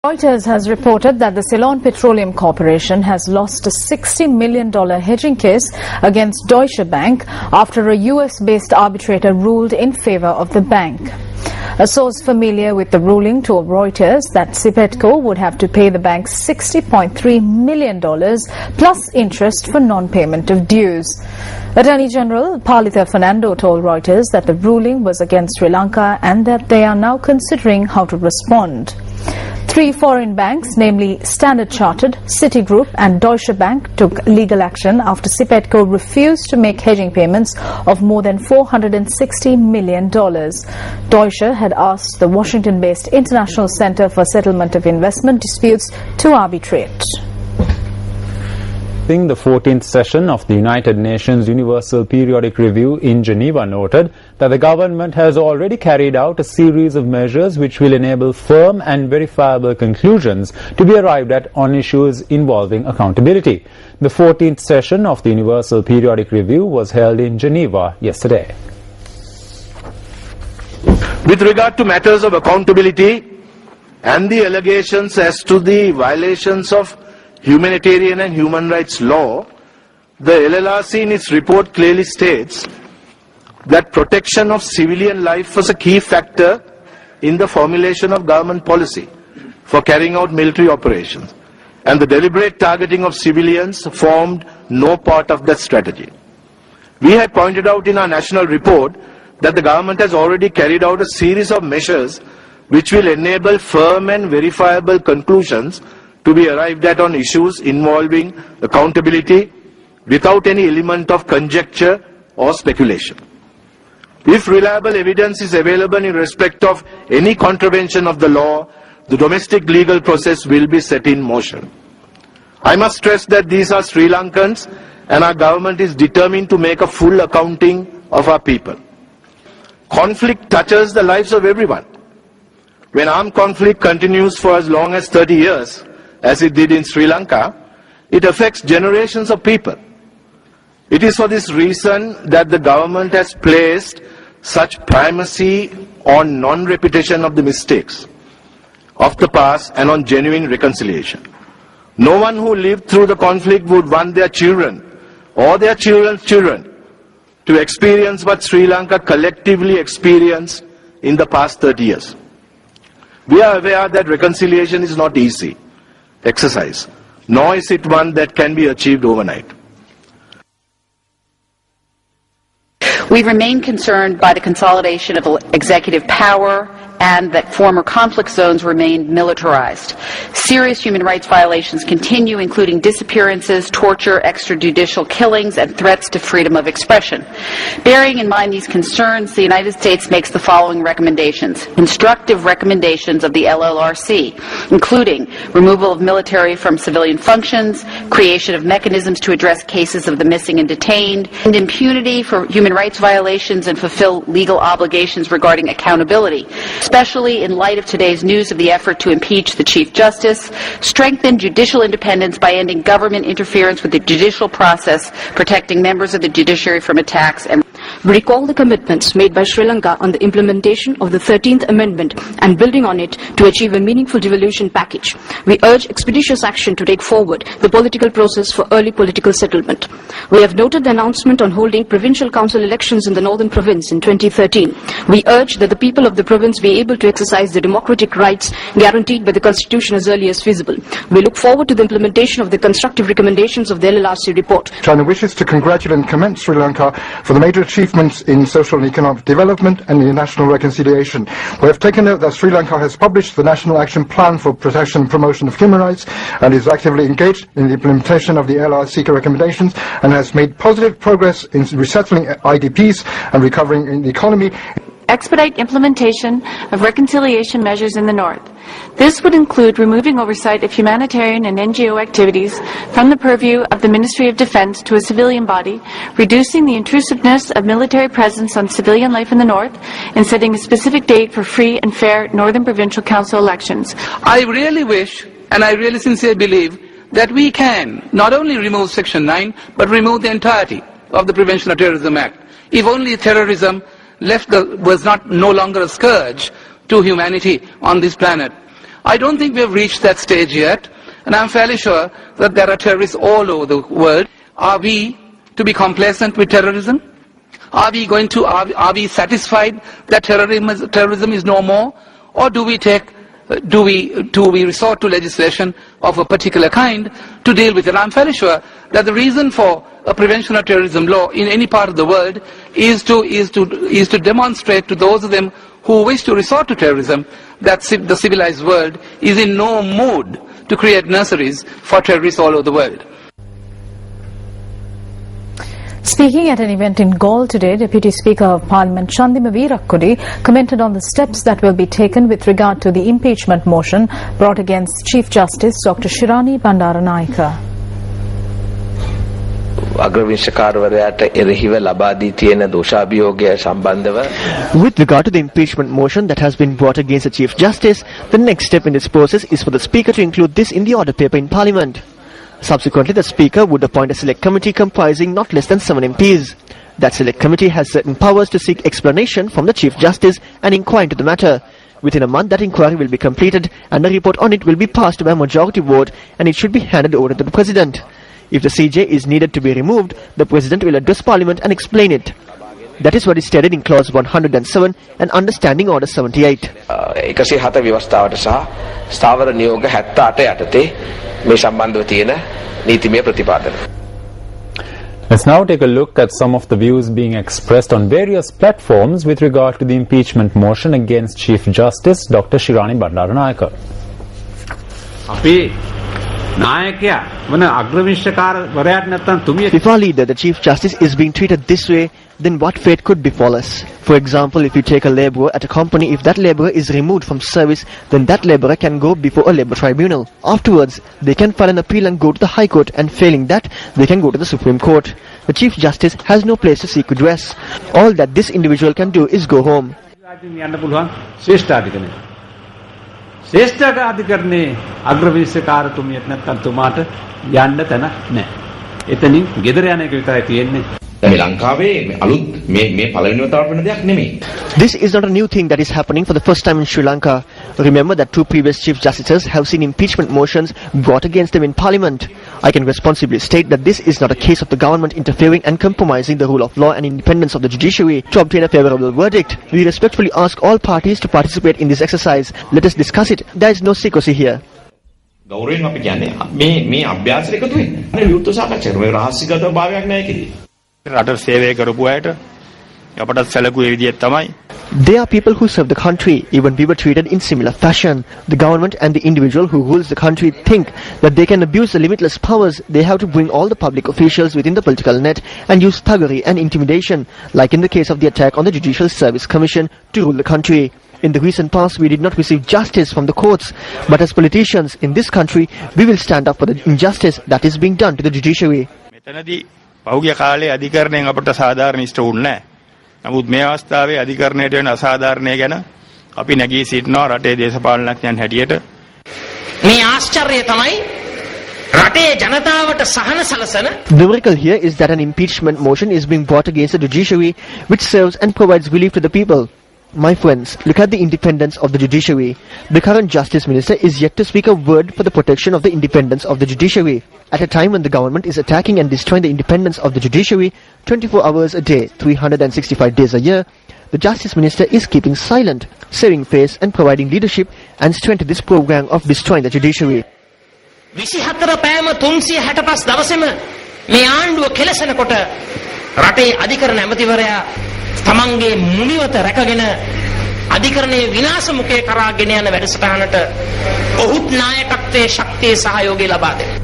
Reuters has reported that the Ceylon Petroleum Corporation has lost a $60 million hedging case against Deutsche Bank after a US-based arbitrator ruled in favor of the bank. A source familiar with the ruling told Reuters that CPC would have to pay the bank $60.3 million plus interest for non-payment of dues. Attorney General Palitha Fernando told Reuters that the ruling was against Sri Lanka and that they are now considering how to respond. 3 foreign banks, namely Standard Chartered, Citigroup and Deutsche Bank, took legal action after CPC refused to make hedging payments of more than $460 million. Deutsche had asked the Washington-based International Center for Settlement of Investment Disputes to arbitrate. The 14th session of the United Nations Universal Periodic Review in Geneva noted that the government has already carried out a series of measures which will enable firm and verifiable conclusions to be arrived at on issues involving accountability. The 14th session of the Universal Periodic Review was held in Geneva yesterday. With regard to matters of accountability and the allegations as to the violations of humanitarian and human rights law, the LLRC in its report clearly states that protection of civilian life was a key factor in the formulation of government policy for carrying out military operations, and the deliberate targeting of civilians formed no part of that strategy. We had pointed out in our national report that the government has already carried out a series of measures which will enable firm and verifiable conclusions to be arrived at on issues involving accountability without any element of conjecture or speculation. If reliable evidence is available in respect of any contravention of the law, the domestic legal process will be set in motion. I must stress that these are Sri Lankans and our government is determined to make a full accounting of our people. Conflict touches the lives of everyone. When armed conflict continues for as long as 30 years, as it did in Sri Lanka, it affects generations of people. It is for this reason that the government has placed such primacy on non-repetition of the mistakes of the past and on genuine reconciliation. No one who lived through the conflict would want their children or their children's children to experience what Sri Lanka collectively experienced in the past 30 years. We are aware that reconciliation is not easy exercise, nor is it one that can be achieved overnight. We remain concerned by the consolidation of executive power and that former conflict zones remain militarized. Serious human rights violations continue, including disappearances, torture, extrajudicial killings, and threats to freedom of expression. Bearing in mind these concerns, the United States makes the following recommendations. Instructive recommendations of the LLRC, including removal of military from civilian functions, creation of mechanisms to address cases of the missing and detained, and impunity for human rights violations and fulfill legal obligations regarding accountability, especially in light of today's news of the effort to impeach the Chief Justice, strengthen judicial independence by ending government interference with the judicial process, protecting members of the judiciary from attacks, and recall the commitments made by Sri Lanka on the implementation of the 13th Amendment and building on it to achieve a meaningful devolution package. We urge expeditious action to take forward the political process for early political settlement. We have noted the announcement on holding provincial council elections in the Northern Province in 2013. We urge that the people of the province be able to exercise their democratic rights guaranteed by the Constitution as early as feasible. We look forward to the implementation of the constructive recommendations of the LLRC report. China wishes to congratulate and commend Sri Lanka for the major achievements in social and economic development and in national reconciliation. We have taken note that Sri Lanka has published the National Action Plan for Protection and Promotion of Human Rights and is actively engaged in the implementation of the LLRC recommendations and has made positive progress in resettling IDPs and recovering the economy. Expedite implementation of reconciliation measures in the North. This would include removing oversight of humanitarian and NGO activities from the purview of the Ministry of Defense to a civilian body, reducing the intrusiveness of military presence on civilian life in the North, and setting a specific date for free and fair Northern Provincial Council elections. I really wish, and I really sincerely believe, that we can not only remove Section 9, but remove the entirety of the Prevention of Terrorism Act. If only terrorism was no longer a scourge to humanity on this planet. I don't think we have reached that stage yet, and I'm fairly sure that there are terrorists all over the world. Are we to be complacent with terrorism? Are we satisfied that terrorism is no more? Or do we resort to legislation of a particular kind to deal with it? I'm fairly sure that the reason for a prevention of terrorism law in any part of the world is to demonstrate to those of them who wish to resort to terrorism that the civilized world is in no mood to create nurseries for terrorists all over the world. Speaking at an event in Gaul today, Deputy Speaker of Parliament Chandima Veerakkudi commented on the steps that will be taken with regard to the impeachment motion brought against Chief Justice Dr. Shirani Bandaranayake. With regard to the impeachment motion that has been brought against the Chief Justice, the next step in this process is for the Speaker to include this in the order paper in Parliament. Subsequently, the Speaker would appoint a select committee comprising not less than 7 MPs. That select committee has certain powers to seek explanation from the Chief Justice and inquire into the matter. Within a month, that inquiry will be completed and a report on it will be passed by a majority vote, and it should be handed over to the President. If the CJ is needed to be removed, the President will address Parliament and explain it. That is what is stated in Clause 107 and Understanding Order 78. Let's now take a look at some of the views being expressed on various platforms with regard to the impeachment motion against Chief Justice Dr. Shirani Bandaranayake. If our leader, the Chief Justice, is being treated this way, then what fate could befall us? For example, if you take a labourer at a company, if that labourer is removed from service, then that labourer can go before a labour tribunal. Afterwards, they can file an appeal and go to the High Court, and failing that, they can go to the Supreme Court. The Chief Justice has no place to seek redress. All that this individual can do is go home. This is not a new thing that is happening for the first time in Sri Lanka. Remember that 2 previous Chief Justices have seen impeachment motions brought against them in Parliament. I can responsibly state that this is not a case of the government interfering and compromising the rule of law and independence of the judiciary to obtain a favourable verdict. We respectfully ask all parties to participate in this exercise. Let us discuss it. There is no secrecy here. They are people who serve the country. Even we were treated in similar fashion. The government and the individual who rules the country think that they can abuse the limitless powers. They have to bring all the public officials within the political net and use thuggery and intimidation, like in the case of the attack on the Judicial Service Commission, to rule the country. In the recent past, we did not receive justice from the courts, but as politicians in this country, we will stand up for the injustice that is being done to the judiciary. පෞගිය කාලේ අධිකරණයෙන් අපට සාධාරණ ඉෂ්ට වුණේ නැහැ. නමුත් මේ අවස්ථාවේ අධිකරණයට වෙන අසාධාරණය ගැන අපි නැගී සිටිනවා රටේ දේශපාලනඥයන් හැටියට. මේ ආශ්චර්යය තමයි රටේ ජනතාවට සහන සලසන. The miracle here is that an impeachment motion is being brought against the judiciary, which serves and provides relief to the people. My friends, look at the independence of the judiciary. The current Justice Minister is yet to speak a word for the protection of the independence of the judiciary. At a time when the government is attacking and destroying the independence of the judiciary 24 hours a day, 365 days a year, the Justice Minister is keeping silent, saving face and providing leadership and strength to this program of destroying the judiciary. 24 පෑම 365 දවසෙම මේ ආණ්ඩුව කෙලසනකොට රටේ අධිකරණ ඇමතිවරයා තමන්ගේ මුනිවත රැකගෙන අධිකරණයේ විනාශ මුඛය කරා ගෙන යන වැඩසටහනට ඔහුත් නායකත්වයේ ශක්තිය සහයෝගය ලබා දෙනවා.